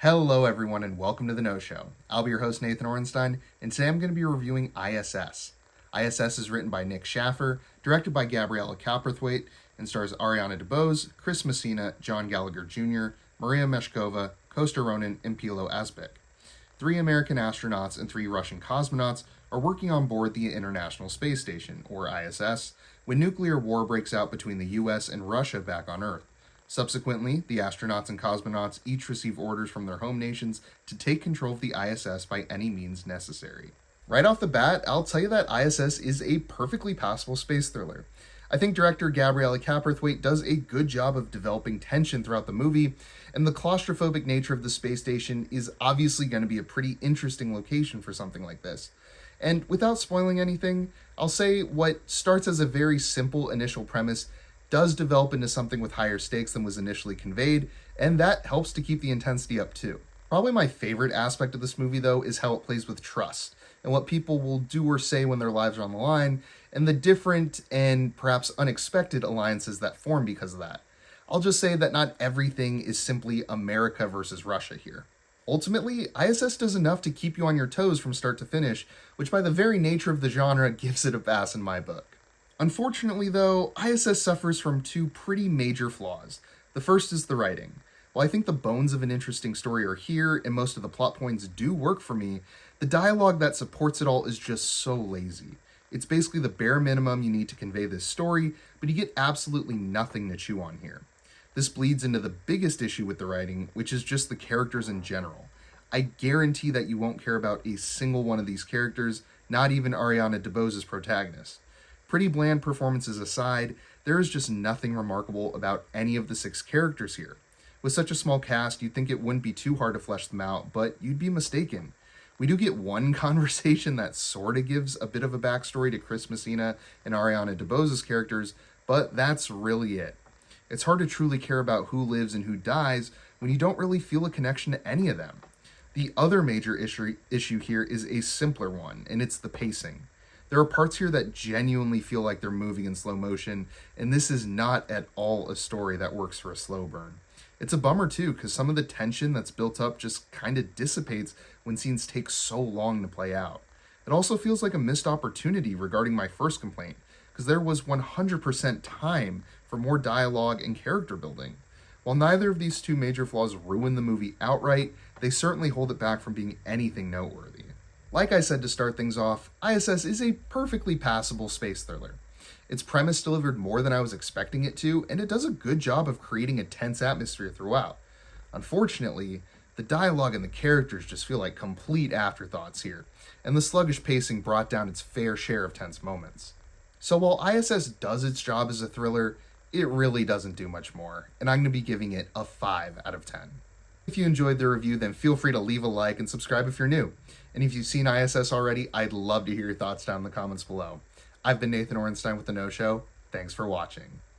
Hello everyone and welcome to The No Show. I'll be your host Nathan Orenstein, and today I'm going to be reviewing I.S.S. I.S.S. is written by Nick Shafir, directed by Gabriela Cowperthwaite, and stars Ariana DeBose, Chris Messina, John Gallagher Jr., Maria Mashkova, Costa, Ronin, and Pilou, Asbaek. 3 American astronauts and 3 Russian cosmonauts are working on board the International Space Station, or ISS, when nuclear war breaks out between the US and Russia back on Earth. Subsequently, the astronauts and cosmonauts each receive orders from their home nations to take control of the ISS by any means necessary. Right off the bat, I'll tell you that ISS is a perfectly passable space thriller. I think director Gabriela Cowperthwaite does a good job of developing tension throughout the movie, and the claustrophobic nature of the space station is obviously going to be a pretty interesting location for something like this. And without spoiling anything, I'll say what starts as a very simple initial premise does develop into something with higher stakes than was initially conveyed, and that helps to keep the intensity up too. Probably my favorite aspect of this movie, though, is how it plays with trust, and what people will do or say when their lives are on the line, and the different and perhaps unexpected alliances that form because of that. I'll just say that not everything is simply America versus Russia here. Ultimately, ISS does enough to keep you on your toes from start to finish, which by the very nature of the genre gives it a pass in my book. Unfortunately, though, I.S.S. suffers from 2 pretty major flaws. The first is the writing. While I think the bones of an interesting story are here and most of the plot points do work for me, the dialogue that supports it all is just so lazy. It's basically the bare minimum you need to convey this story, but you get absolutely nothing to chew on here. This bleeds into the biggest issue with the writing, which is just the characters in general. I guarantee that you won't care about a single one of these characters, not even Ariana DeBose's protagonist. Pretty bland performances aside, there is just nothing remarkable about any of the 6 characters here. With such a small cast, you'd think it wouldn't be too hard to flesh them out, but you'd be mistaken. We do get one conversation that sorta gives a bit of a backstory to Chris Messina and Ariana DeBose's characters, but that's really it. It's hard to truly care about who lives and who dies when you don't really feel a connection to any of them. The other major issue here is a simpler one, and it's the pacing. There are parts here that genuinely feel like they're moving in slow motion, and this is not at all a story that works for a slow burn. It's a bummer too, because some of the tension that's built up just kind of dissipates when scenes take so long to play out. It also feels like a missed opportunity regarding my first complaint, because there was 100% time for more dialogue and character building. While neither of these 2 major flaws ruin the movie outright, they certainly hold it back from being anything noteworthy. Like I said to start things off, I.S.S. is a perfectly passable space thriller. Its premise delivered more than I was expecting it to, and it does a good job of creating a tense atmosphere throughout. Unfortunately, the dialogue and the characters just feel like complete afterthoughts here, and the sluggish pacing brought down its fair share of tense moments. So while I.S.S. does its job as a thriller, it really doesn't do much more, and I'm going to be giving it a 5 out of 10. If you enjoyed the review, then feel free to leave a like and subscribe if you're new. And if you've seen I.S.S. already, I'd love to hear your thoughts down in the comments below. I've been Nathan Orenstein with The No Show. Thanks for watching.